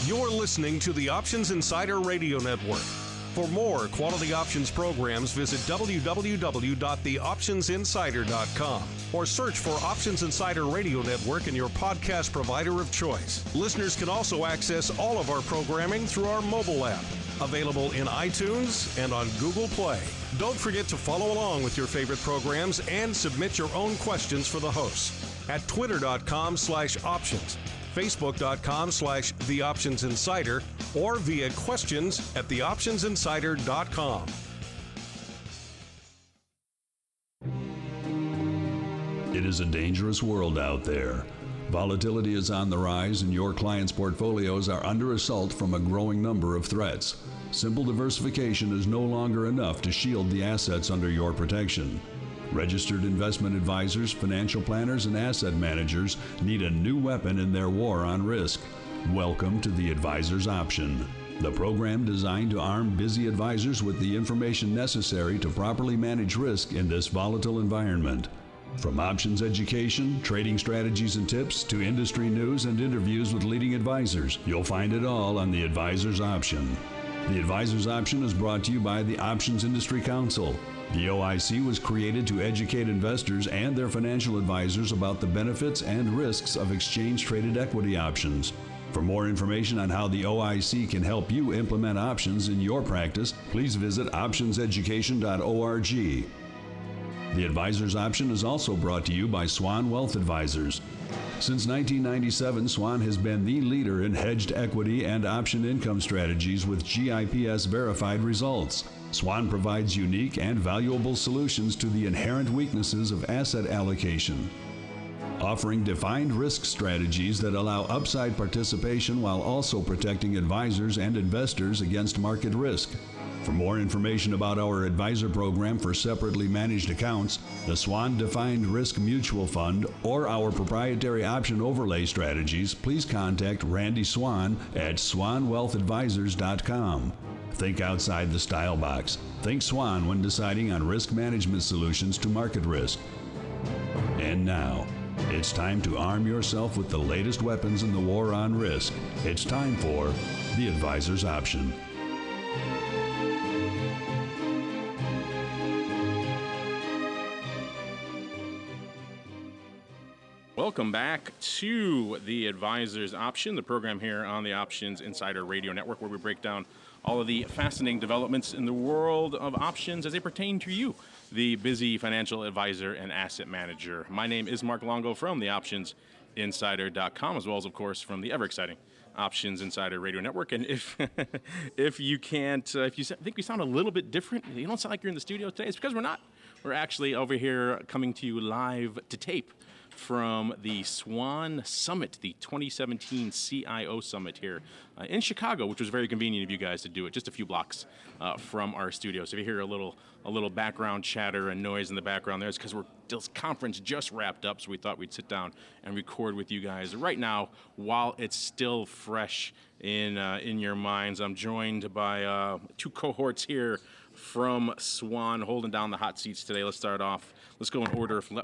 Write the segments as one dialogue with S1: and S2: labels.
S1: You're listening to the Options Insider Radio Network. For more quality options programs, visit www.theoptionsinsider.com or search for Options Insider Radio Network in your podcast provider of choice. Listeners can also access all of our programming through our mobile app, available in iTunes and on Google Play. Don't forget to follow along with your favorite programs and submit your own questions for the hosts at twitter.com/options, facebook.com/theoptionsinsider, or via questions at theoptionsinsider.com.
S2: It is a dangerous world out there. Volatility is on the rise and your clients' portfolios are under assault from a growing number of threats. Simple diversification is no longer enough to shield the assets under your protection. Registered investment advisors, financial planners, and asset managers need a new weapon in their war on risk. Welcome to the Advisor's Option, the program designed to arm busy advisors with the information necessary to properly manage risk in this volatile environment. From options education, trading strategies and tips, to industry news and interviews with leading advisors, you'll find it all on the Advisor's Option. The Advisor's Option is brought to you by the Options Industry Council. The OIC was created to educate investors and their financial advisors about the benefits and risks of exchange-traded equity options. For more information on how the OIC can help you implement options in your practice, please visit optionseducation.org. The Advisor's Option is also brought to you by Swan Wealth Advisors. Since 1997, Swan has been the leader in hedged equity and option income strategies with GIPS verified results. Swan provides unique and valuable solutions to the inherent weaknesses of asset allocation, offering defined risk strategies that allow upside participation while also protecting advisors and investors against market risk. For more information about our advisor program for separately managed accounts, the Swan Defined Risk Mutual Fund, or our proprietary option overlay strategies, please contact Randy Swan at swanwealthadvisors.com. Think outside the style box. Think Swan when deciding on risk management solutions to market risk. And now, it's time to arm yourself with the latest weapons in the war on risk. It's time for the Advisor's Option.
S3: Welcome back to the Advisor's Option, the program here on the Options Insider Radio Network, where we break down all of the fascinating developments in the world of options as they pertain to you, the busy financial advisor and asset manager. My name is Mark Longo from the OptionsInsider.com, as well as, of course, from the ever-exciting Options Insider Radio Network. And if if you think we sound a little bit different, you don't sound like you're in the studio today, it's because we're not. We're actually over here coming to you live to tape from the Swan Summit, the 2017 CIO Summit here in Chicago, which was very convenient of you guys to do it, just a few blocks from our studio. So if you hear a little background chatter and noise in the background there, it's because this conference just wrapped up, so we thought we'd sit down and record with you guys right now while it's still fresh in your minds. I'm joined by two cohorts here from Swan holding down the hot seats today. Let's start off. Let's go in order from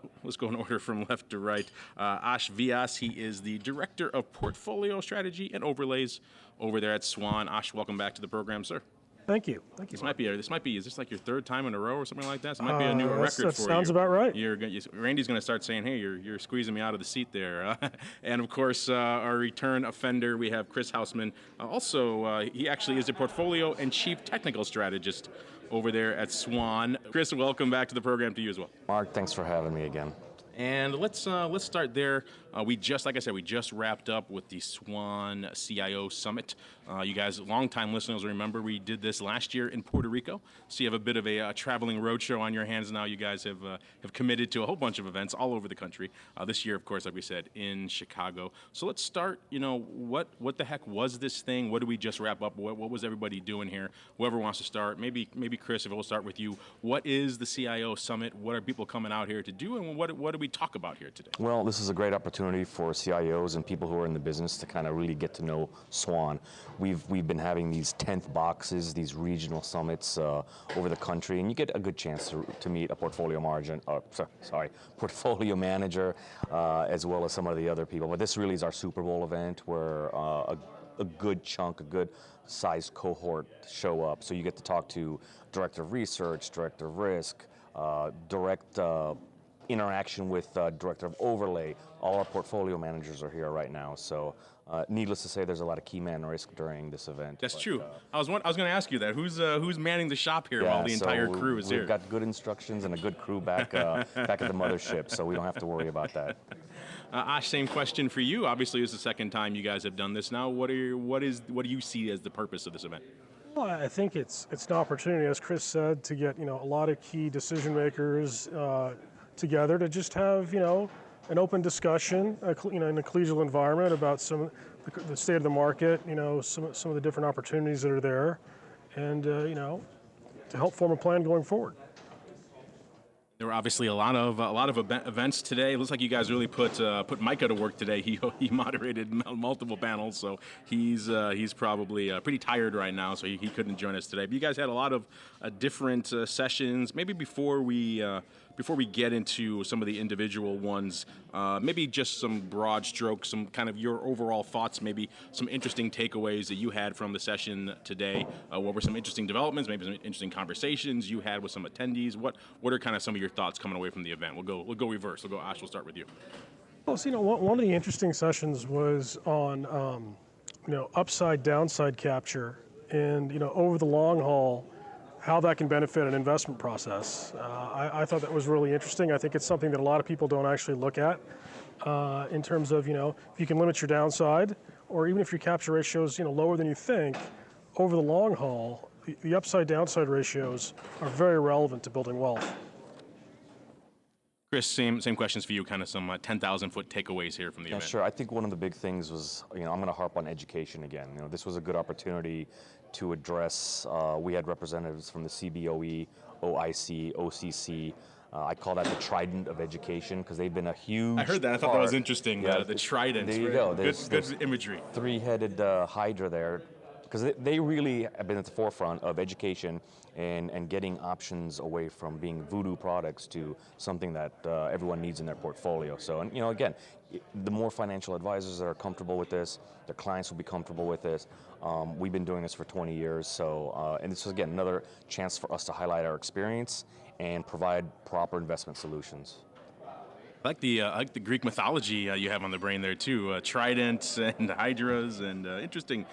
S3: left to right. Aash, Vyas, he is the Director of Portfolio Strategy and Overlays over there at Swan. Aash, welcome back to the program, sir.
S4: Thank you.
S3: This might be, is this like your third time in a row or something like that? So it might be a new record for you.
S4: Sounds about right.
S3: Randy's going to start saying, hey, you're squeezing me out of the seat there. And of course, our return offender, we have Chris Hausman. He actually is a portfolio and chief technical strategist over there at Swan. Chris, welcome back to the program to you as well.
S5: Mark, thanks for having me again.
S3: And let's start there. We just wrapped up with the Swan CIO Summit. You guys, longtime listeners, remember we did this last year in Puerto Rico. So you have a bit of a traveling roadshow on your hands now. You guys have committed to a whole bunch of events all over the country. This year, of course, like we said, in Chicago. So let's start. What the heck was this thing? What did we just wrap up? What was everybody doing here? Whoever wants to start, maybe Chris, if we'll start with you. What is the CIO Summit? What are people coming out here to do? And what do we talk about here today?
S5: Well, this is a great opportunity for CIOs and people who are in the business to kind of really get to know Swan. We've been having these 10th boxes, these regional summits over the country, and you get a good chance to meet a portfolio manager, as well as some of the other people. But this really is our Super Bowl event where a good chunk, a good sized cohort show up. So you get to talk to director of research, director of risk, direct interaction with director of overlay. All our portfolio managers are here right now. So needless to say, there's a lot of key man risk during this event.
S3: That's true. I was going to ask you that. Who's manning the shop here while the entire crew is here?
S5: We've got good instructions and a good crew back back at the mothership, so we don't have to worry about that.
S3: Aash, same question for you. Obviously, it's the second time you guys have done this now. What do you see as the purpose of this event?
S4: Well, I think it's an opportunity, as Chris said, to get a lot of key decision makers together to just have an open discussion, in a collegial environment about the state of the market, some of the different opportunities that are there, and to help form a plan going forward.
S3: There were obviously a lot of events today. It looks like you guys really put Micah to work today. He moderated multiple panels, so he's probably pretty tired right now, so he couldn't join us today. But you guys had a lot of different sessions. Maybe before we get into some of the individual ones, maybe just some broad strokes, some kind of your overall thoughts, maybe some interesting takeaways that you had from the session today. What were some interesting developments, maybe some interesting conversations you had with some attendees? What are kind of some of your thoughts coming away from the event? We'll go reverse. We'll go Aash, we'll start with you.
S4: Well, so, one of the interesting sessions was on upside downside capture and over the long haul, how that can benefit an investment process. I thought that was really interesting. I think it's something that a lot of people don't actually look at in terms of, if you can limit your downside, or even if your capture ratio is lower than you think, over the long haul, the upside downside ratios are very relevant to building wealth.
S3: Chris, same questions for you, kind of some 10,000-foot takeaways here from the event.
S5: Sure. I think one of the big things was, I'm going to harp on education again. This was a good opportunity to address, we had representatives from the CBOE, OIC, OCC. I call that the trident of education because they've been a huge
S3: I heard that. I thought that was interesting,
S5: Yeah,
S3: the trident.
S5: There you go.
S3: Good imagery.
S5: Three-headed hydra there. Because they really have been at the forefront of education and getting options away from being voodoo products to something that everyone needs in their portfolio. So, again, the more financial advisors that are comfortable with this, their clients will be comfortable with this. We've been doing this for 20 years, so and this was, again, another chance for us to highlight our experience and provide proper investment solutions.
S3: I like the Greek mythology you have on the brain there too. Tridents and hydras and interesting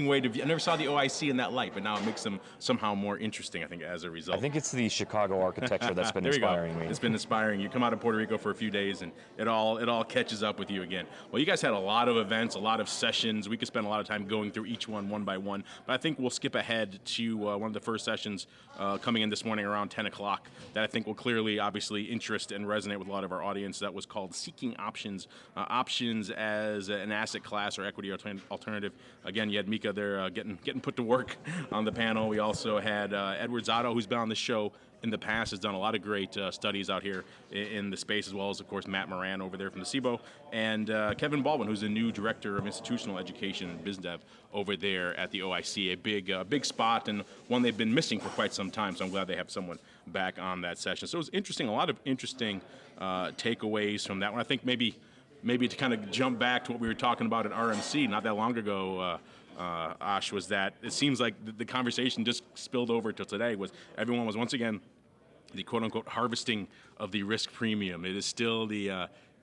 S3: way to view. I never saw the OIC in that light, but now it makes them somehow more interesting, I think, as a result.
S5: I think it's the Chicago architecture that's been inspiring me.
S3: It's been inspiring. You come out of Puerto Rico for a few days, and it all catches up with you again. Well, you guys had a lot of events, a lot of sessions. We could spend a lot of time going through each one by one, but I think we'll skip ahead to one of the first sessions coming in this morning around 10 o'clock that I think will clearly, obviously, interest and resonate with a lot of our audience. That was called Seeking Options, options as an asset class or equity alternative. Again, you had Mika there getting put to work on the panel. We also had Edward Zotto, who's been on the show in the past, has done a lot of great studies out here in the space, as well as, of course, Matt Moran over there from the SIBO, and Kevin Baldwin, who's the new Director of Institutional Education and BizDev over there at the OIC, a big spot and one they've been missing for quite some time, so I'm glad they have someone back on that session. So it was interesting, a lot of interesting takeaways from that one. I think maybe to kind of jump back to what we were talking about at RMC not that long ago, Aash, was that it seems like the conversation just spilled over till today. Was everyone was once again the quote-unquote harvesting of the risk premium. It is still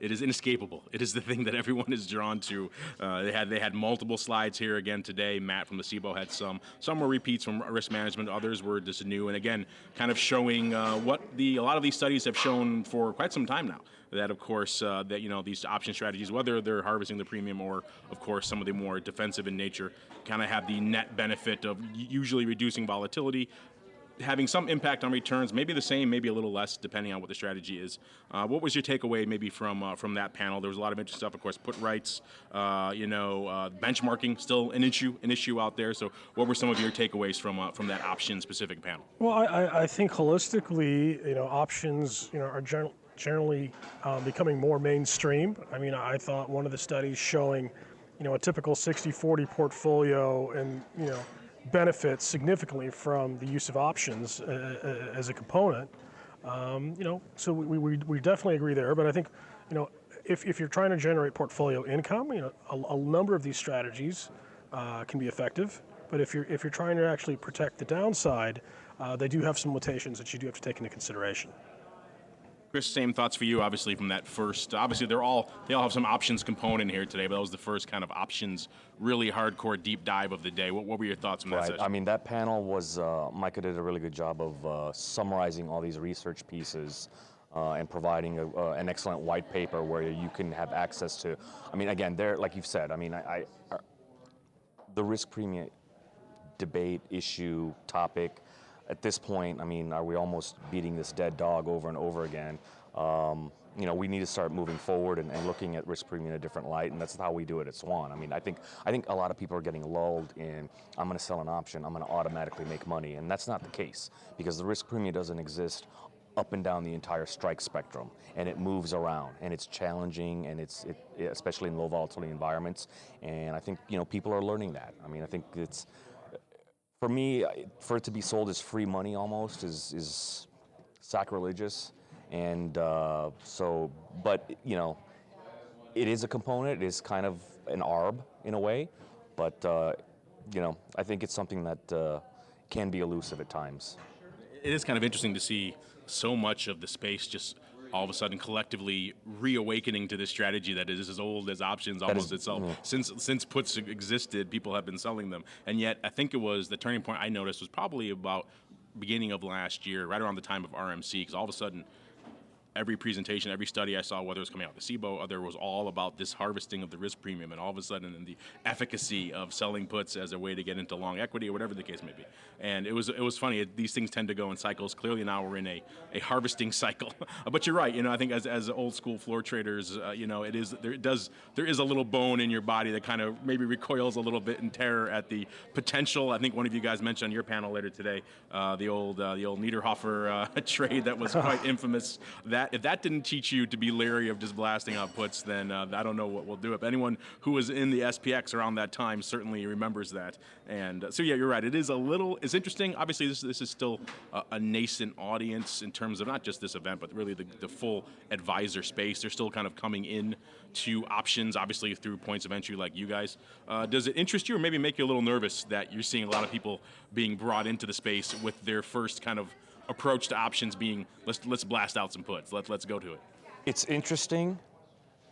S3: it is inescapable. It is the thing that everyone is drawn to. They had multiple slides here again today. Matt from the SIBO had some. Some were repeats from risk management. Others were just new. And again, kind of showing what a lot of these studies have shown for quite some time now. That, of course, these option strategies, whether they're harvesting the premium or, of course, some of the more defensive in nature, kind of have the net benefit of usually reducing volatility, having some impact on returns, maybe the same, maybe a little less, depending on what the strategy is. What was your takeaway maybe from that panel? There was a lot of interesting stuff, of course, put rights, benchmarking, still an issue out there. So what were some of your takeaways from that option-specific panel?
S4: Well, I think holistically, options, are generally becoming more mainstream. I mean, I thought one of the studies showing, a typical 60-40 portfolio and, benefits significantly from the use of options as a component. So we definitely agree there, but I think, if you're trying to generate portfolio income, a number of these strategies can be effective. But if you're trying to actually protect the downside, they do have some limitations that you do have to take into consideration.
S3: Chris, same thoughts for you, obviously, from that first. Obviously, they all have some options component here today, but that was the first kind of options, really hardcore deep dive of the day. What were your thoughts from that session?
S5: I mean, that panel was, Micah did a really good job of summarizing all these research pieces and providing an excellent white paper where you can have access to. I mean, again, there, like you've said, I mean, the risk premium debate, issue, topic, at this point, I mean, are we almost beating this dead dog over and over again? We need to start moving forward and looking at risk premium in a different light, and that's how we do it at Swan. I mean, I think a lot of people are getting lulled in, I'm going to sell an option, I'm going to automatically make money, and that's not the case, because the risk premium doesn't exist up and down the entire strike spectrum, and it moves around, and it's challenging, and especially in low volatility environments, and I think people are learning that. I mean, I think it's, for me, for it to be sold as free money almost is sacrilegious, and but it is a component. It is kind of an arb in a way, but I think it's something that can be elusive at times.
S3: It is kind of interesting to see so much of the space just all of a sudden collectively reawakening to this strategy that is as old as options almost itself. Since puts existed, people have been selling them. And yet, I think it was the turning point I noticed was probably about beginning of last year, right around the time of RMC, because all of a sudden, every presentation, every study I saw, whether it was coming out of the SIBO, other was all about this harvesting of the risk premium, and all of a sudden, and the efficacy of selling puts as a way to get into long equity or whatever the case may be. And it was funny. These things tend to go in cycles. Clearly, now we're in a harvesting cycle. But you're right. I think as old school floor traders, there is a little bone in your body that kind of maybe recoils a little bit in terror at the potential. I think one of you guys mentioned on your panel later today the old Niederhofer trade that was quite infamous. If that didn't teach you to be leery of just blasting out puts, then I don't know what will do it. But anyone who was in the SPX around that time certainly remembers that. And so yeah, you're right. It's interesting. Obviously, this is still a nascent audience in terms of not just this event, but really the full advisor space. They're still kind of coming in to options, obviously through points of entry like you guys. Does it interest you, or maybe make you a little nervous that you're seeing a lot of people being brought into the space with their first kind of approach to options being let's blast out some puts, let's go to it?
S5: It's interesting.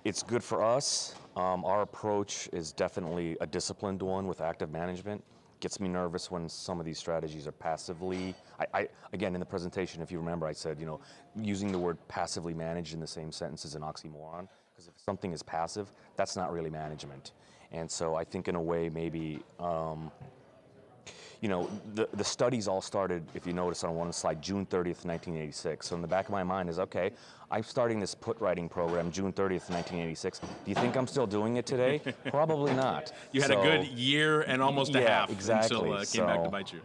S5: It's good for us. Our approach is definitely a disciplined one with active management. Gets me nervous when some of these strategies are passively. Again, in the presentation, if you remember, I said using the word passively managed in the same sentence is an oxymoron, because if something is passive, that's not really management. And so I think in a way maybe the studies all started, if you notice on one slide, June 30th, 1986. So in the back of my mind is, okay, I'm starting this put writing program June 30th, 1986. Do you think I'm still doing it today? Probably not.
S3: You had a good year and almost a half
S5: exactly.
S3: until it came back to bite you.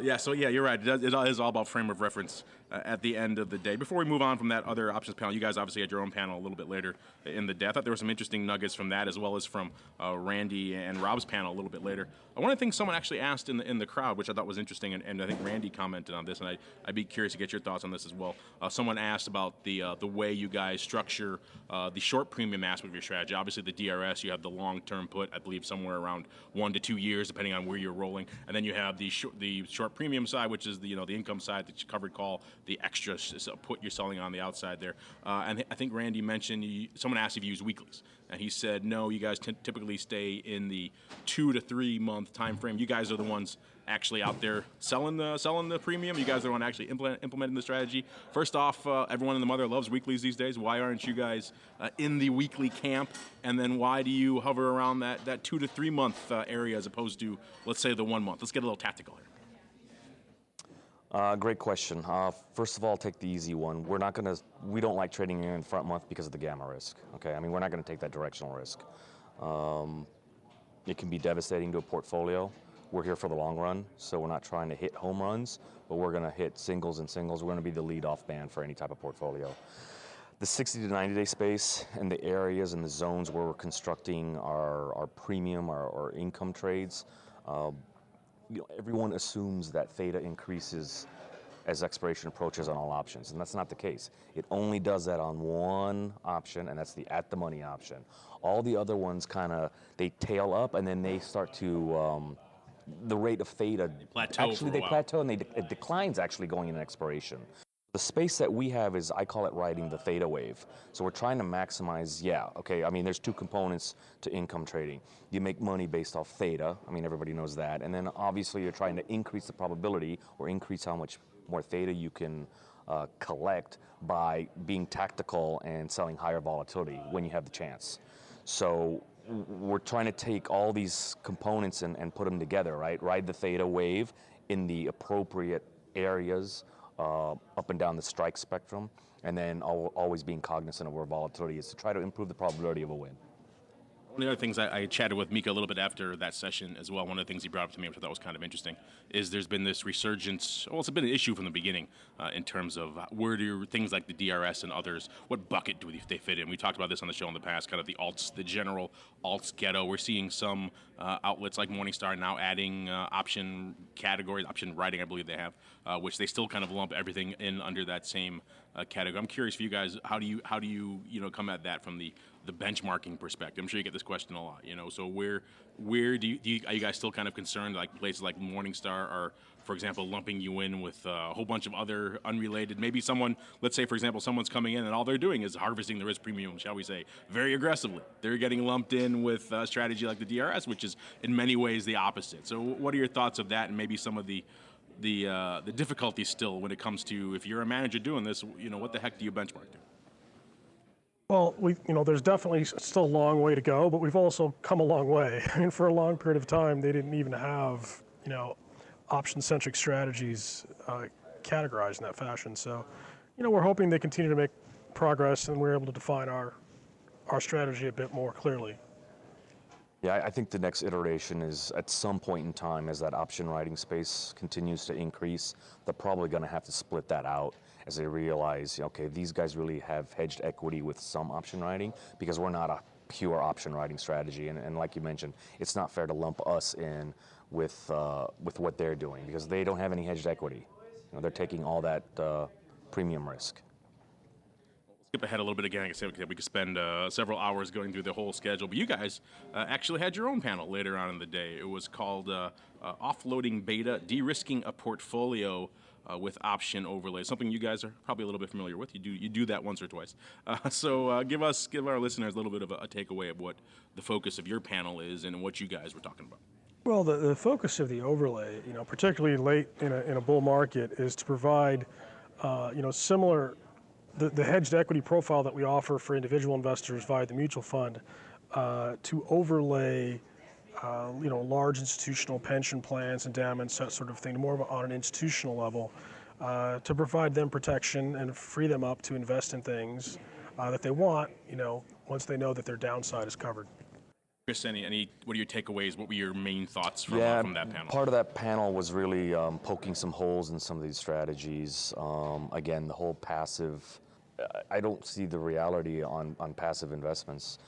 S3: You're right. It is all about frame of reference at the end of the day. Before we move on from that other options panel, you guys obviously had your own panel a little bit later in the day. I thought there were some interesting nuggets from that, as well as from Randy and Rob's panel a little bit later. One of the things someone actually asked in the crowd, which I thought was interesting, and I think Randy commented on this, and I'd be curious to get your thoughts on this as well. Someone asked about the way you guys structure the short premium aspect of your strategy. Obviously, the DRS, you have the long-term put, I believe somewhere around 1 to 2 years, depending on where you're rolling, and then you have the short premium side, which is the income side, the covered call, the extra put you're selling on the outside there. And I think Randy mentioned, someone asked if you use weeklies, and he said no, you guys typically stay in the 2 to 3 month time frame. You guys are the ones actually out there selling the premium. You guys are the one actually implementing the strategy. First off, everyone and the mother loves weeklies these days. Why aren't you guys in the weekly camp? And then why do you hover around that 2 to 3 month area as opposed to, let's say, the 1 month? Let's get a little tactical here.
S5: Great question. First of all, I'll take the easy one. We don't like trading in front month because of the gamma risk. Okay, I mean, we're not going to take that directional risk. It can be devastating to a portfolio. We're here for the long run, so we're not trying to hit home runs, but we're going to hit singles and singles. We're going to be the lead-off band for any type of portfolio. The 60 to 90-day space and the areas and the zones where we're constructing our premium, our income trades, everyone assumes that theta increases as expiration approaches on all options, and that's not the case. It only does that on one option, and that's the at-the-money option. All the other ones they tail up, and then they start to, the rate of theta, they plateau, and it declines actually going into expiration. The space that we have is, I call it riding the theta wave. So we're trying to maximize, there's two components to income trading. You make money based off theta, everybody knows that, and then obviously you're trying to increase the probability or increase how much more theta you can collect by being tactical and selling higher volatility when you have the chance. So we're trying to take all these components and put them together, right? Ride the theta wave in the appropriate areas up and down the strike spectrum, and then always being cognizant of where volatility is to try to improve the probability of a win.
S3: One of the other things I chatted with Mika a little bit after that session as well. One of the things he brought up to me, which I thought was kind of interesting, is there's been this resurgence. Well, it's been an issue from the beginning in terms of where do things like the DRS and others, what bucket do they fit in? We talked about this on the show in the past, kind of the alts, the general alts ghetto. We're seeing some outlets like Morningstar now adding option categories, option writing, I believe they have, which they still kind of lump everything in under that same category. I'm curious for you guys, how do you come at that from the benchmarking perspective? I'm sure you get this question a lot, so where are you guys still kind of concerned, like places like Morningstar are, for example, lumping you in with a whole bunch of other unrelated, maybe someone, let's say for example, someone's coming in and all they're doing is harvesting the risk premium, shall we say, very aggressively. They're getting lumped in with a strategy like the DRS, which is in many ways the opposite. So what are your thoughts of that, and maybe some of the difficulties still when it comes to, if you're a manager doing this, what the heck do you benchmark to?
S4: Well, there's definitely still a long way to go, but we've also come a long way. For a long period of time, they didn't even have, option-centric strategies categorized in that fashion. So, we're hoping they continue to make progress and we're able to define our strategy a bit more clearly.
S5: Yeah, I think the next iteration is at some point in time, as that option writing space continues to increase, they're probably going to have to split that out as they realize, okay, these guys really have hedged equity with some option writing, because we're not a pure option writing strategy. And like you mentioned, it's not fair to lump us in with what they're doing, because they don't have any hedged equity. They're taking all that premium risk.
S3: Skip ahead a little bit again. Like I said, we could spend several hours going through the whole schedule, but you guys actually had your own panel later on in the day. It was called Offloading Beta, De-risking a Portfolio with Option Overlay, something you guys are probably a little bit familiar with. You do that once or twice. So give our listeners a little bit of a takeaway of what the focus of your panel is and what you guys were talking about.
S4: Well, the focus of the overlay, particularly late in a bull market, is to provide, similar, the hedged equity profile that we offer for individual investors via the mutual fund, to overlay, large institutional pension plans, endowments, that sort of thing, more on an institutional level, to provide them protection and free them up to invest in things that they want, once they know that their downside is covered.
S3: Chris, what are your takeaways? What were your main thoughts from that panel?
S5: Part of that panel was really poking some holes in some of these strategies. Again, the whole passive, I don't see the reality on passive investments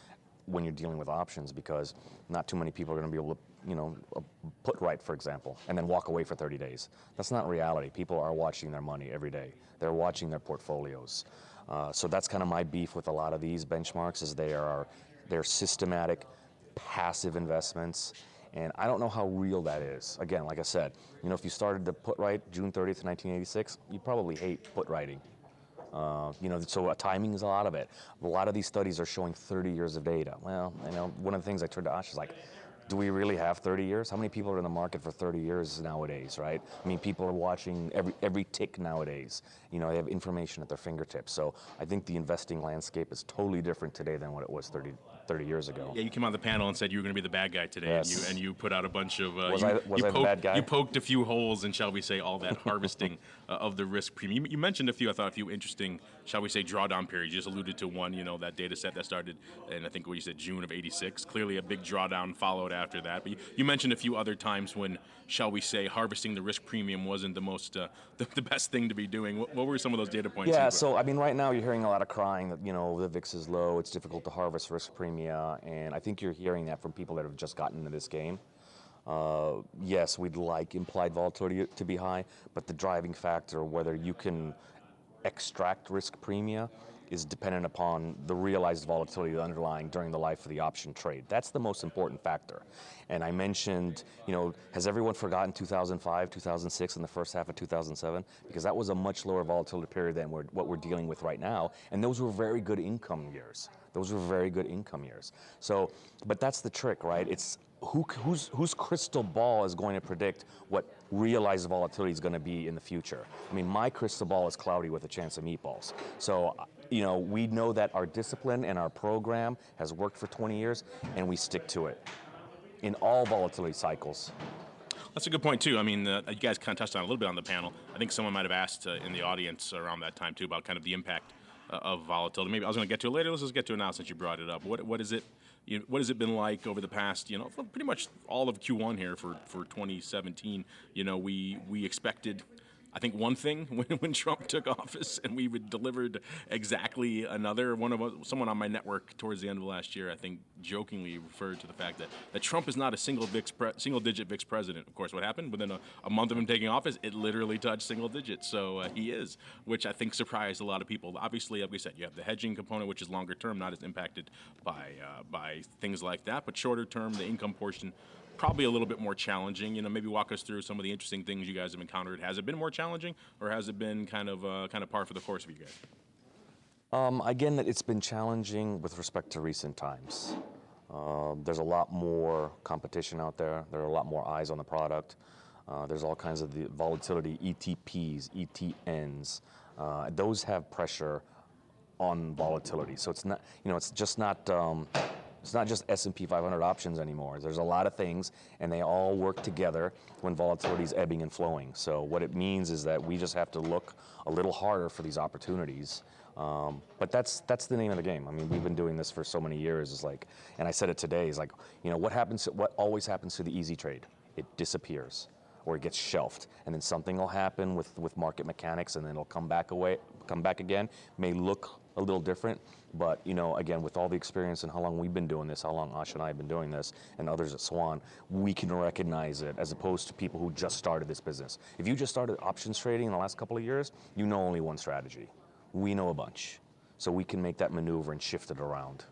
S5: when you're dealing with options, because not too many people are going to be able to, put right, for example, and then walk away for 30 days. That's not reality. People are watching their money every day. They're watching their portfolios. So that's kind of my beef with a lot of these benchmarks, is they're systematic, passive investments, and I don't know how real that is. Again, like I said, if you started to put right June 30th, 1986, you probably hate put writing. So timing is a lot of it. A lot of these studies are showing 30 years of data. Well, one of the things I turned to Aash is like, do we really have 30 years? How many people are in the market for 30 years nowadays, right? People are watching every tick nowadays. They have information at their fingertips. So I think the investing landscape is totally different today than what it was 30 years ago.
S3: Yeah, you came on the panel and said you were going to be the bad guy today,
S5: yes.
S3: and you put out a bunch of...
S5: Was I the bad guy?
S3: You poked a few holes in, shall we say, all that harvesting of the risk premium. You mentioned a few interesting, shall we say, drawdown periods. You just alluded to one, that data set that started in, I think what you said, June of 86. Clearly a big drawdown followed after that. But you mentioned a few other times when, shall we say, harvesting the risk premium wasn't the most, the best thing to be doing. What were some of those data points?
S5: Yeah, so right now you're hearing a lot of crying that, the VIX is low, it's difficult to harvest risk premia, and I think you're hearing that from people that have just gotten into this game. Yes, we'd like implied volatility to be high, but the driving factor, whether you can extract risk premia, is dependent upon the realized volatility underlying during the life of the option trade. That's the most important factor. And I mentioned, has everyone forgotten 2005, 2006, and the first half of 2007? Because that was a much lower volatility period than what we're dealing with right now, and those were very good income years. Those were very good income years. So, but that's the trick, right? It's whose crystal ball is going to predict what realized volatility is going to be in the future. I mean, my crystal ball is cloudy with a chance of meatballs. So, we know that our discipline and our program has worked for 20 years, and we stick to it in all volatility cycles.
S3: That's a good point, too. I mean, you guys kind of touched on it a little bit on the panel. I think someone might have asked in the audience around that time, too, about kind of the impact of volatility. Maybe I was going to get to it later. Let's just get to it now since you brought it up. What is it? What has it been like over the past, for pretty much all of Q1 here for 2017? We expected, I think, one thing when Trump took office, and we delivered exactly another. Someone on my network towards the end of last year, I think, jokingly referred to the fact that Trump is not a single-digit VIX president. Of course, what happened within a month of him taking office, it literally touched single digits. So he is, which I think surprised a lot of people. Obviously, like we said, you have the hedging component, which is longer term, not as impacted by things like that. But shorter term, the income portion, probably a little bit more challenging. Maybe walk us through some of the interesting things you guys have encountered. Has it been more challenging, or has it been kind of par for the course for you guys?
S5: Again, it's been challenging with respect to recent times. There's a lot more competition out there. There are a lot more eyes on the product. There's all kinds of the volatility, ETPs, ETNs. Those have pressure on volatility. So it's not, it's just not. It's not just S&P 500 options anymore. There's a lot of things, and they all work together when volatility is ebbing and flowing. So what it means is that we just have to look a little harder for these opportunities. But that's the name of the game. I mean, we've been doing this for so many years. And I said it today, what always happens to the easy trade? It disappears, or it gets shelved, and then something will happen with market mechanics, and then it'll come back again. May look a little different, but again, with all the experience and how long we've been doing this, how long Aash and I have been doing this, and others at Swan, we can recognize it as opposed to people who just started this business. If you just started options trading in the last couple of years, you know only one strategy. We know a bunch, so we can make that maneuver and shift it around.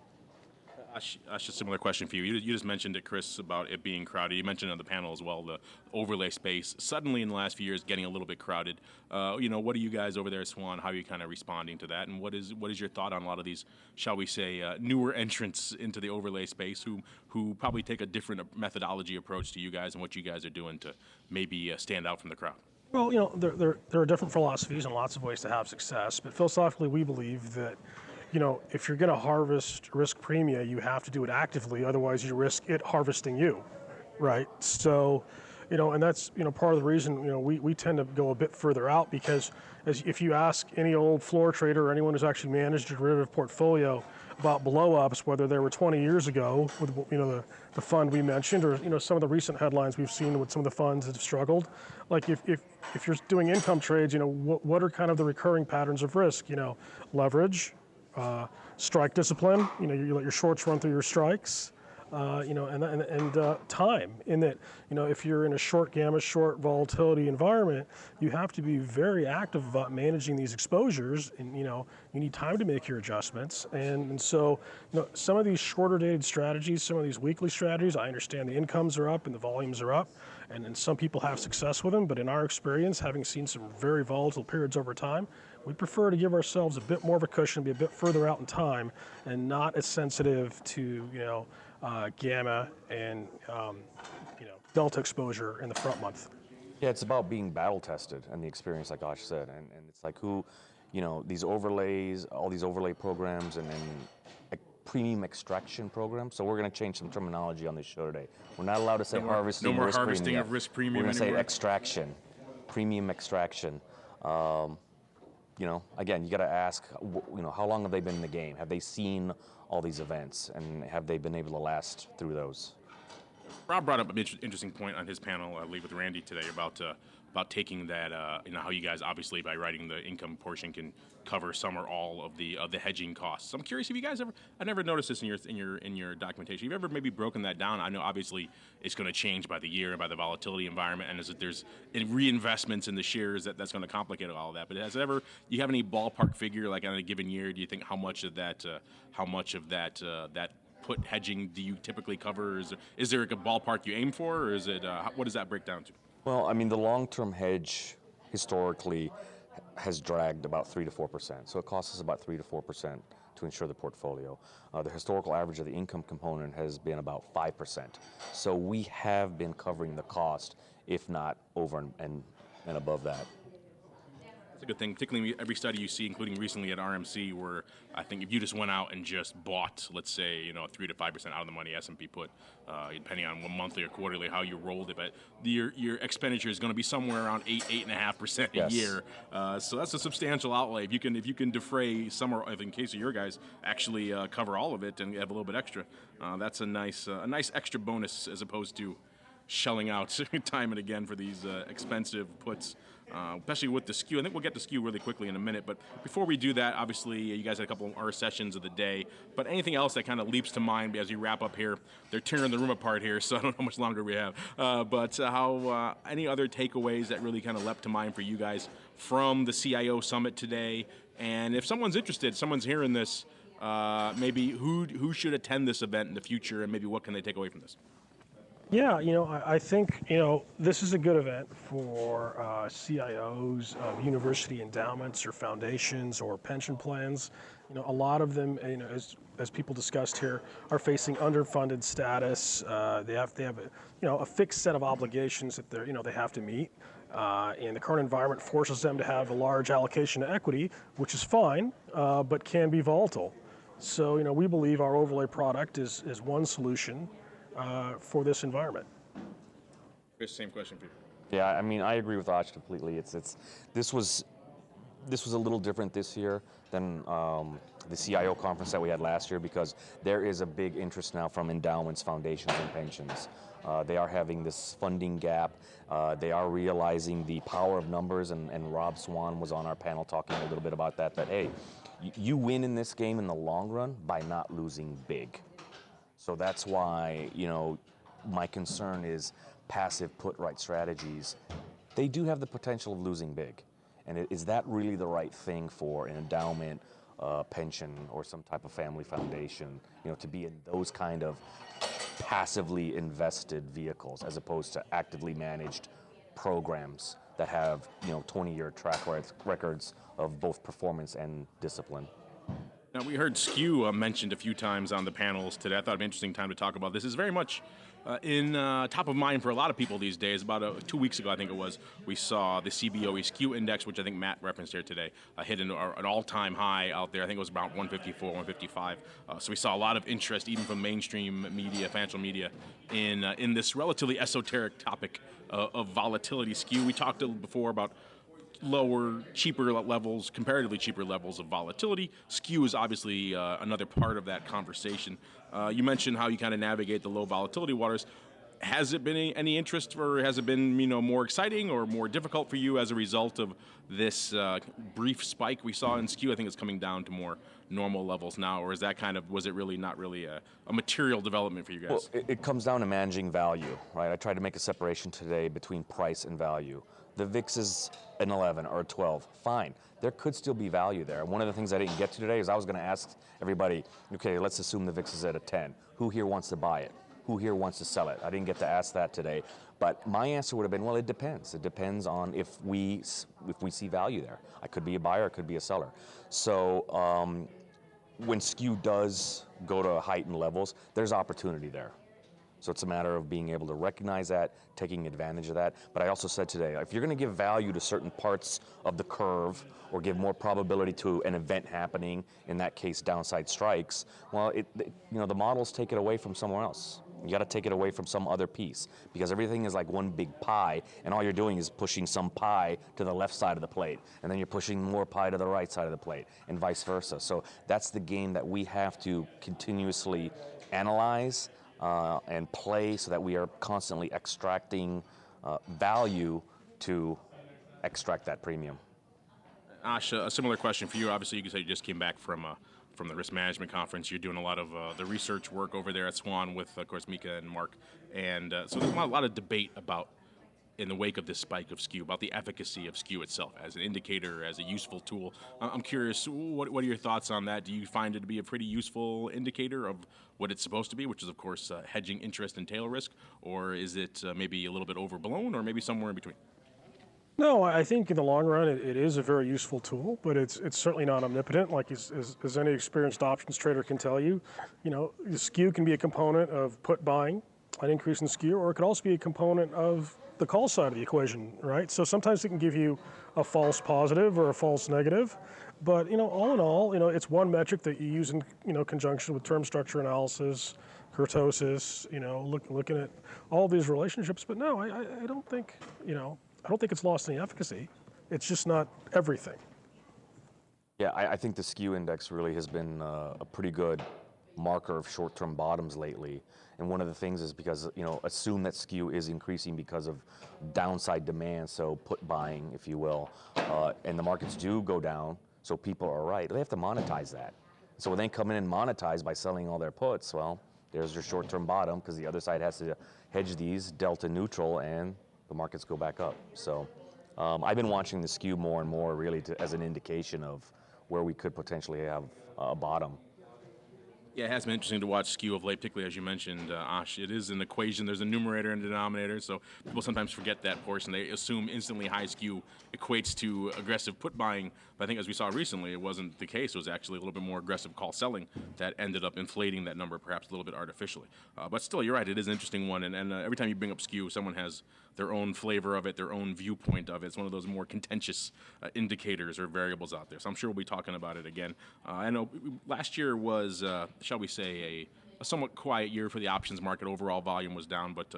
S3: Aash, a similar question for you. You just mentioned it, Chris, about it being crowded. You mentioned on the panel as well the overlay space. Suddenly in the last few years getting a little bit crowded. What are you guys over there at Swan? How are you kind of responding to that? And what is your thought on a lot of these, shall we say, newer entrants into the overlay space who probably take a different methodology approach to you guys and what you guys are doing to maybe stand out from the crowd?
S4: Well, there are different philosophies and lots of ways to have success, but philosophically we believe that if you're going to harvest risk premia, you have to do it actively. Otherwise, you risk it harvesting you, right? So, and that's part of the reason we tend to go a bit further out, because if you ask any old floor trader or anyone who's actually managed a derivative portfolio about blow-ups, whether they were 20 years ago with the fund we mentioned, or some of the recent headlines we've seen with some of the funds that have struggled. Like if you're doing income trades, what are kind of the recurring patterns of risk? Leverage. Strike discipline, you let your shorts run through your strikes, and time. In that, if you're in a short gamma, short volatility environment, you have to be very active about managing these exposures, and you need time to make your adjustments. And so, some of these shorter dated strategies, some of these weekly strategies, I understand the incomes are up and the volumes are up, and some people have success with them. But in our experience, having seen some very volatile periods over time, we prefer to give ourselves a bit more of a cushion, be a bit further out in time, and not as sensitive to gamma and delta exposure in the front month.
S5: Yeah, it's about being battle tested and the experience, like Aash said, and it's like these overlays, all these overlay programs, and then premium extraction programs. So we're going to change some terminology on this show today. We're not allowed to say harvesting.
S3: No more
S5: risk
S3: harvesting
S5: premium.
S3: of risk premium.
S5: We're going to
S3: anymore.
S5: say extraction, premium extraction. Again, you got to ask, how long have they been in the game? Have they seen all these events, and have they been able to last through those?
S3: Rob brought up an interesting point on his panel, I believe, with Randy today about about taking that, how you guys obviously by writing the income portion can cover some or all of the hedging costs. I'm curious if you guys ever, I never noticed this in your documentation. You've ever maybe broken that down? I know obviously it's going to change by the year and by the volatility environment, and there's reinvestments in the shares that's going to complicate all of that. But has it ever, you have any ballpark figure like on a given year? Do you think how much of that that put hedging do you typically cover? Is there like a ballpark you aim for, or is it what does that break down to?
S5: Well, I mean, the long-term hedge historically has dragged about 3 to 4%. So it costs us about 3 to 4% to insure the portfolio. The historical average of the income component has been about 5%. So we have been covering the cost, if not over and above that.
S3: That's a good thing, particularly every study you see, including recently at RMC, where I think if you just went out and just bought, let's say, 3 to 5% out of the money S&P put, depending on monthly or quarterly how you rolled it, but your expenditure is going to be somewhere around 8.5% a
S5: Yes.
S3: year. So that's a substantial outlay. If you can defray some, or if in case of your guys actually cover all of it and have a little bit extra, that's a nice extra bonus as opposed to shelling out time and again for these expensive puts. Especially with the skew. I think we'll get to skew really quickly in a minute, but before we do that, obviously you guys had a couple of our sessions of the day, but anything else that kind of leaps to mind as you wrap up here? They're tearing the room apart here, so I don't know how much longer we have. But any other takeaways that really kind of leapt to mind for you guys from the CIO Summit today? And if someone's interested, someone's hearing this, maybe who should attend this event in the future, and maybe what can they take away from this?
S4: Yeah, I think, this is a good event for CIOs of university endowments or foundations or pension plans. A lot of them, as people discussed here, are facing underfunded status. They have a fixed set of obligations that they have to meet. And the current environment forces them to have a large allocation to equity, which is fine, but can be volatile. So, we believe our overlay product is one solution for this environment.
S3: Chris, same question for you.
S5: Yeah, I mean, I agree with Aash completely. This was a little different this year than the CIO conference that we had last year, because there is a big interest now from endowments, foundations, and pensions. They are having this funding gap. They are realizing the power of numbers, and Rob Swan was on our panel talking a little bit about that hey, you win in this game in the long run by not losing big. So that's why, my concern is passive put-right strategies. They do have the potential of losing big. And is that really the right thing for an endowment, pension, or some type of family foundation, to be in those kind of passively invested vehicles as opposed to actively managed programs that have, 20-year track records of both performance and discipline?
S3: Now, we heard skew mentioned a few times on the panels today. I thought it'd be an interesting time to talk about this. It's very much in top of mind for a lot of people these days. About 2 weeks ago, I think it was, we saw the CBOE skew index, which I think Matt referenced here today, hit an all-time high out there. I think it was about 154, 155. So we saw a lot of interest, even from mainstream media, financial media, in this relatively esoteric topic of volatility skew. We talked before about lower, cheaper levels, comparatively cheaper levels of volatility. Skew is obviously another part of that conversation. You mentioned how you kind of navigate the low volatility waters. Has it been any interest, or has it been more exciting or more difficult for you as a result of this brief spike we saw in skew? I think it's coming down to more normal levels now, or is that was it really not really a material development for you guys?
S5: Well, it comes down to managing value, right? I tried to make a separation today between price and value. The VIX is an 11 or a 12, fine. There could still be value there. One of the things I didn't get to today is I was going to ask everybody, okay, let's assume the VIX is at a 10. Who here wants to buy it? Who here wants to sell it? I didn't get to ask that today. But my answer would have been, well, it depends. It depends on if we see value there. I could be a buyer, I could be a seller. So when skew does go to heightened levels, there's opportunity there. So it's a matter of being able to recognize that, taking advantage of that. But I also said today, if you're going to give value to certain parts of the curve or give more probability to an event happening, in that case downside strikes, well, the models take it away from somewhere else. You got to take it away from some other piece, because everything is like one big pie, and all you're doing is pushing some pie to the left side of the plate, and then you're pushing more pie to the right side of the plate, and vice versa. So that's the game that we have to continuously analyze and play, so that we are constantly extracting value to extract that premium.
S3: Aash, a similar question for you. Obviously, you can say you just came back from the risk management conference. You're doing a lot of the research work over there at Swan with, of course, Mika and Mark. And so there's a lot of debate about, in the wake of this spike of skew, about the efficacy of skew itself as an indicator, as a useful tool. I'm curious, what are your thoughts on that? Do you find it to be a pretty useful indicator of what it's supposed to be, which is, of course, hedging interest and tail risk? Or is it maybe a little bit overblown, or maybe somewhere in between?
S4: No, I think in the long run it is a very useful tool, but it's certainly not omnipotent. Like as any experienced options trader can tell you, the skew can be a component of put buying, an increase in skew, or it could also be a component of the call side of the equation, right? So sometimes it can give you a false positive or a false negative, but all in all, it's one metric that you use in conjunction with term structure analysis, kurtosis, looking at all these relationships. But no, I don't think I don't think it's lost any efficacy. It's just not everything.
S5: Yeah, I think the skew index really has been a pretty good marker of short-term bottoms lately. And one of the things is because, assume that skew is increasing because of downside demand, so put buying, if you will, and the markets do go down, so people are right. They have to monetize that. So when they come in and monetize by selling all their puts, well, there's your short-term bottom because the other side has to hedge these delta neutral and the markets go back up. So I've been watching the skew more and more really as an indication of where we could potentially have a bottom.
S3: Yeah, it has been interesting to watch skew of late, particularly as you mentioned, Aash. It is an equation. There's a numerator and a denominator, so people sometimes forget that portion. They assume instantly high skew equates to aggressive put buying, but I think as we saw recently, it wasn't the case. It was actually a little bit more aggressive call selling that ended up inflating that number perhaps a little bit artificially. But still, you're right, it is an interesting one, and every time you bring up skew, someone has their own flavor of it, their own viewpoint of it. It's one of those more contentious indicators or variables out there. So I'm sure we'll be talking about it again. I know last year was, shall we say, a somewhat quiet year for the options market. Overall volume was down, but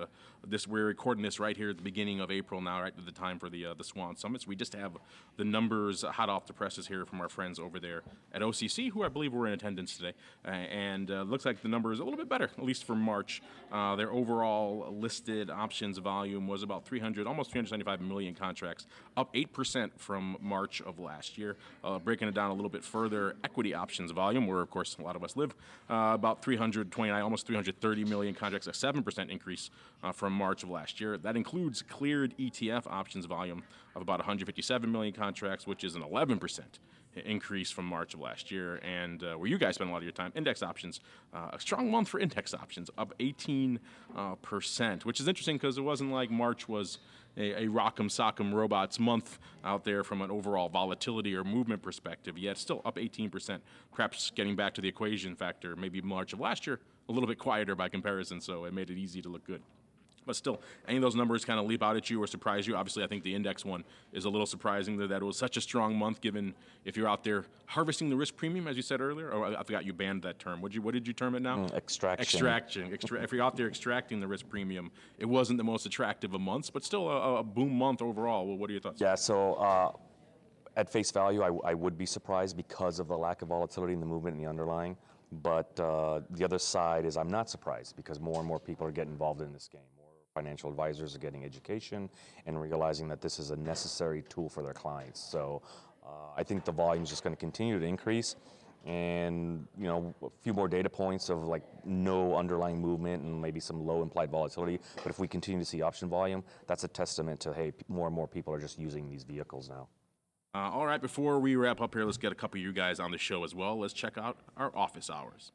S3: we're recording this right here at the beginning of April now, right at the time for the Swan Summits. We just have the numbers hot off the presses here from our friends over there at OCC, who I believe were in attendance today. And looks like the number is a little bit better, at least for March. Their overall listed options volume was about almost 375 million contracts, up 8% from March of last year. Breaking it down a little bit further, equity options volume, where of course a lot of us live, about 329, almost 330 million contracts, a 7% increase from March of last year. That includes cleared ETF options volume of about 157 million contracts, which is an 11% increase from March of last year. And where you guys spend a lot of your time, index options, a strong month for index options, up 18%, which is interesting because it wasn't like March was a rock'em sock'em robots month out there from an overall volatility or movement perspective, yet still up 18%, perhaps getting back to the equation factor. Maybe March of last year, a little bit quieter by comparison, so it made it easy to look good. But still, any of those numbers kind of leap out at you or surprise you? Obviously, I think the index one is a little surprising that it was such a strong month, given if you're out there harvesting the risk premium, as you said earlier. Or I forgot you banned that term. What did you term it now?
S5: Extraction.
S3: If you're out there extracting the risk premium, it wasn't the most attractive of months, but still a boom month overall. Well, what are your thoughts?
S5: Yeah, so at face value, I would be surprised because of the lack of volatility in the movement in the underlying. But the other side is I'm not surprised because more and more people are getting involved in this game. Financial advisors are getting education and realizing that this is a necessary tool for their clients. So I think the volume is just going to continue to increase, and a few more data points of like no underlying movement and maybe some low implied volatility. But if we continue to see option volume, that's a testament to, hey, more and more people are just using these vehicles now.
S3: All right, before we wrap up here, let's get a couple of you guys on the show as well. Let's check out our office hours.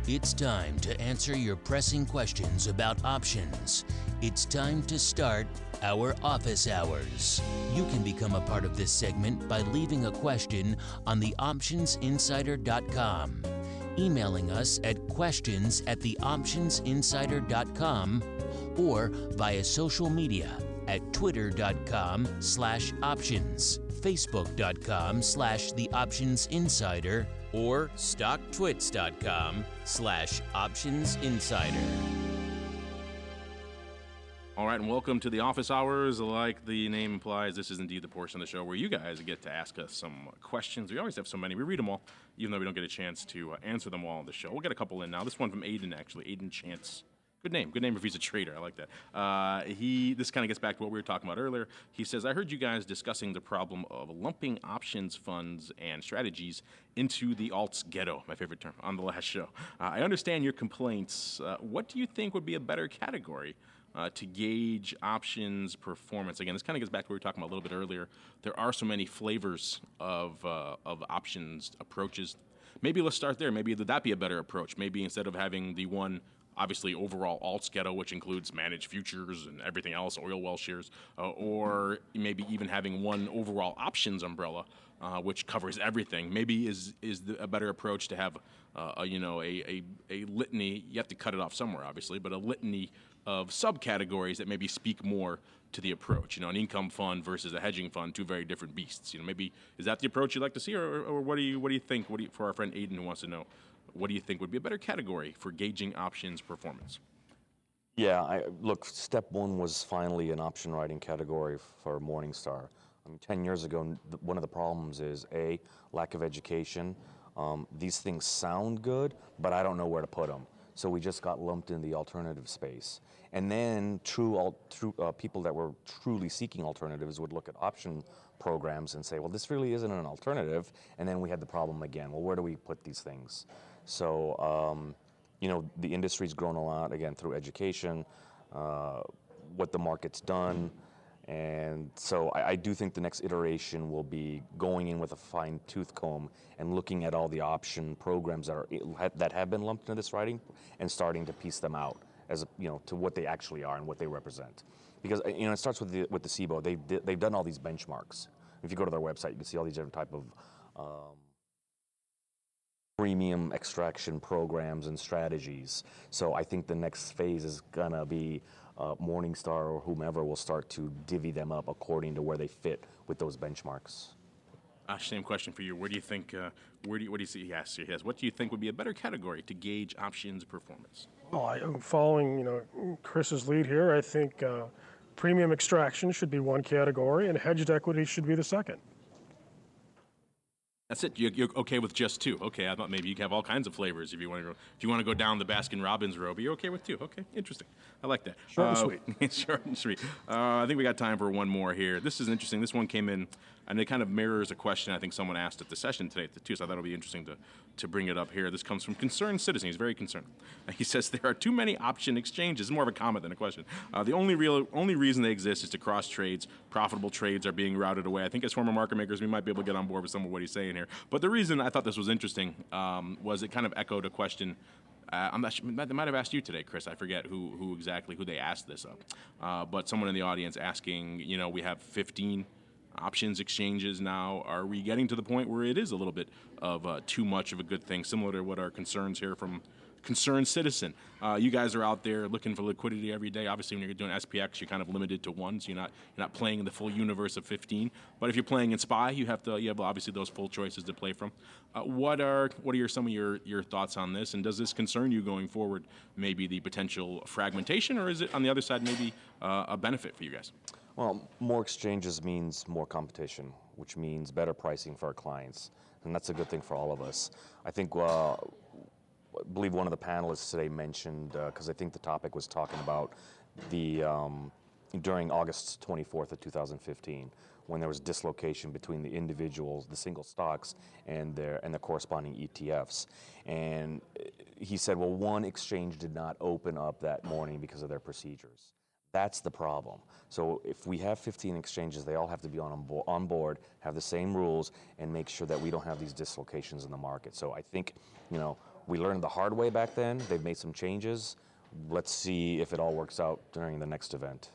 S6: It's time to answer your pressing questions about options. It's time to start our office hours. You can become a part of this segment by leaving a question on theoptionsinsider.com, emailing us at questions@theoptionsinsider.com, or via social media at twitter.com/options, facebook.com/theoptionsinsider, or stocktwits.com/optionsinsider.
S3: All right, and welcome to the office hours. Like the name implies, this is indeed the portion of the show where you guys get to ask us some questions. We always have so many. We read them all, even though we don't get a chance to answer them all on the show. We'll get a couple in now. This one from Aiden, actually. Aiden Chance Good name if he's a trader. I like that. This kind of gets back to what we were talking about earlier. He says, I heard you guys discussing the problem of lumping options funds and strategies into the alts ghetto, my favorite term, on the last show. I understand your complaints. What do you think would be a better category to gauge options performance? Again, this kind of gets back to what we were talking about a little bit earlier. There are so many flavors of options approaches. Maybe let's start there. Maybe would that be a better approach? Maybe instead of having the one, obviously, overall alts ghetto, which includes managed futures and everything else, oil well shares, or maybe even having one overall options umbrella, which covers everything. Maybe is a better approach to have a litany. You have to cut it off somewhere, obviously, but a litany of subcategories that maybe speak more to the approach. An income fund versus a hedging fund, two very different beasts. Maybe is that the approach you'd like to see, or what do you think? For our friend Aiden who wants to know, what do you think would be a better category for gauging options performance?
S5: Yeah, look, step one was finally an option writing category for Morningstar. 10 years ago, one of the problems is lack of education. These things sound good, but I don't know where to put them. So we just got lumped in the alternative space. And then people that were truly seeking alternatives would look at option programs and say, well, this really isn't an alternative. And then we had the problem again. Well, where do we put these things? So, the industry's grown a lot, again, through education, what the market's done. And so I do think the next iteration will be going in with a fine-tooth comb and looking at all the option programs that have been lumped into this writing and starting to piece them out as to what they actually are and what they represent. Because it starts with the SIBO. They've done all these benchmarks. If you go to their website, you can see all these different type of premium extraction programs and strategies. So I think the next phase is gonna be Morningstar or whomever will start to divvy them up according to where they fit with those benchmarks.
S3: Ash, same question for you. Where do you think? What do you see? Yes. What do you think would be a better category to gauge options performance?
S4: Well, I'm following Chris's lead here. I think premium extraction should be one category, and hedged equity should be the second.
S3: That's it. You're okay with just two? Okay, I thought maybe you could have all kinds of flavors if you want to go. If you want to go down the Baskin Robbins road, but you're okay with two? Okay, interesting. I like that.
S4: Short and sweet.
S3: Short and sweet. I think we got time for one more here. This is interesting. This one came in, and it kind of mirrors a question I think someone asked at the session today too. So I thought it would be interesting to bring it up here. This comes from Concerned Citizen. He's very concerned. He says there are too many option exchanges. It's more of a comment than a question. The only reason they exist is to cross trades. Profitable trades are being routed away. I think as former market makers, we might be able to get on board with some of what he's saying here. But the reason I thought this was interesting was it kind of echoed a question. I'm not sure, they might have asked you today, Chris. I forget who exactly they asked this of. But someone in the audience asking, we have 15 options exchanges now. Are we getting to the point where it is a little bit of too much of a good thing, similar to what our concerns here from Concerned Citizen? You guys are out there looking for liquidity every day. Obviously, when you're doing SPX, you're kind of limited to one, so you're not playing in the full universe of 15. But if you're playing in SPY, you have obviously those full choices to play from. What are some of your thoughts on this? And does this concern you going forward? Maybe the potential fragmentation, or is it on the other side maybe a benefit for you guys?
S5: Well, more exchanges means more competition, which means better pricing for our clients, and that's a good thing for all of us. I think. I believe one of the panelists today mentioned, because I think the topic was talking about during August 24th of 2015, when there was dislocation between the individuals, the single stocks, and the corresponding ETFs. And he said, well, one exchange did not open up that morning because of their procedures. That's the problem. So if we have 15 exchanges, they all have to be on board, have the same rules, and make sure that we don't have these dislocations in the market. So I think, we learned the hard way back then. They've made some changes. Let's see if it all works out during the next event.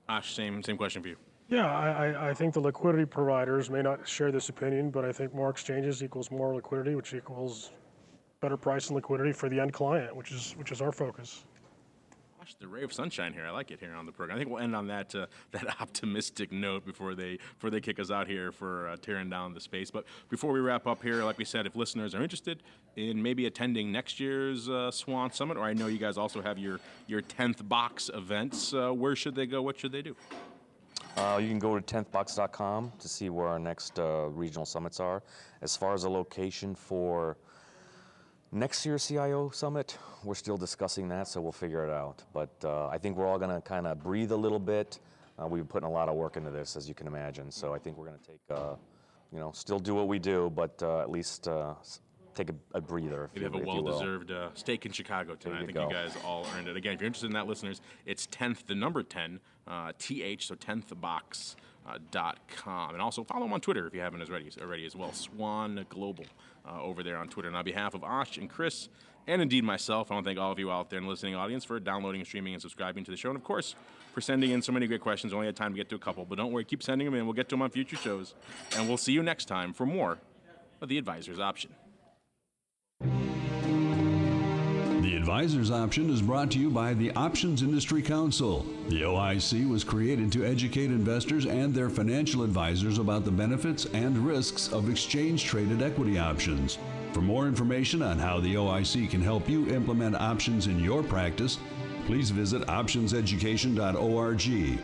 S3: Ash, same question for you.
S4: Yeah, I think the liquidity providers may not share this opinion, but I think more exchanges equals more liquidity, which equals better price and liquidity for the end client, which is our focus.
S3: Gosh, the ray of sunshine here. I like it here on the program. I think we'll end on that optimistic note before they kick us out here for tearing down the space. But before we wrap up here, like we said, if listeners are interested in maybe attending next year's Swan Summit, or I know you guys also have your 10th box events, where should they go? What should they do?
S5: You can go to 10thbox.com to see where our next regional summits are. As far as a location for Next year's CIO Summit, we're still discussing that, so we'll figure it out. But I think we're all going to kind of breathe a little bit. We've been putting a lot of work into this, as you can imagine. So I think we're going to take, still do what we do, but at least take a breather.
S3: You have a well-deserved steak in Chicago tonight. I think you guys all earned it. Again, if you're interested in that, listeners, it's 10th, the number 10, TH, so 10thbox.com. And also follow them on Twitter if you haven't already as well. Swan Global over there on Twitter. And on behalf of Aash and Chris, and indeed myself, I want to thank all of you out there in the listening audience for downloading, streaming, and subscribing to the show. And of course, for sending in so many great questions. Only had time to get to a couple, but don't worry, keep sending them in. We'll get to them on future shows. And we'll see you next time for more of The Advisor's Option.
S2: The Advisor's Option is brought to you by the Options Industry Council. The OIC was created to educate investors and their financial advisors about the benefits and risks of exchange-traded equity options. For more information on how the OIC can help you implement options in your practice, please visit optionseducation.org.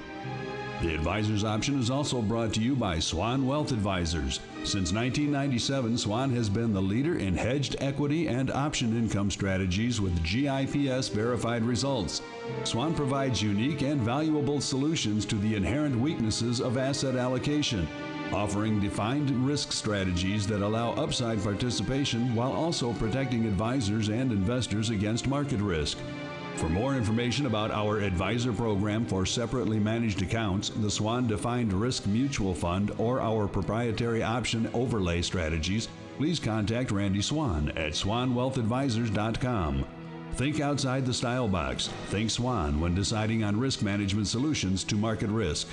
S2: The Advisor's Option is also brought to you by Swan Wealth Advisors. Since 1997, Swan has been the leader in hedged equity and option income strategies with GIPS verified results. Swan provides unique and valuable solutions to the inherent weaknesses of asset allocation, offering defined risk strategies that allow upside participation while also protecting advisors and investors against market risk. For more information about our advisor program for separately managed accounts, the Swan Defined Risk Mutual Fund, or our proprietary option overlay strategies, please contact Randy Swan at swanwealthadvisors.com. Think outside the style box. Think Swan when deciding on risk management solutions to market risk.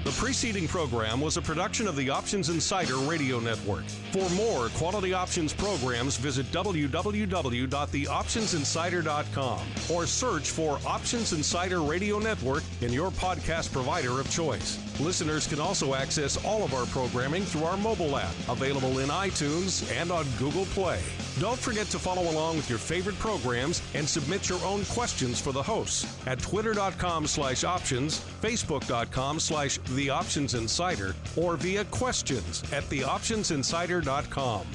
S1: The preceding program was a production of the Options Insider Radio Network. For more quality options programs, visit www.theoptionsinsider.com or search for Options Insider Radio Network in your podcast provider of choice. Listeners can also access all of our programming through our mobile app, available in iTunes and on Google Play. Don't forget to follow along with your favorite programs and submit your own questions for the hosts at twitter.com/options, facebook.com/theoptionsinsider, or via questions at theoptionsinsider.com.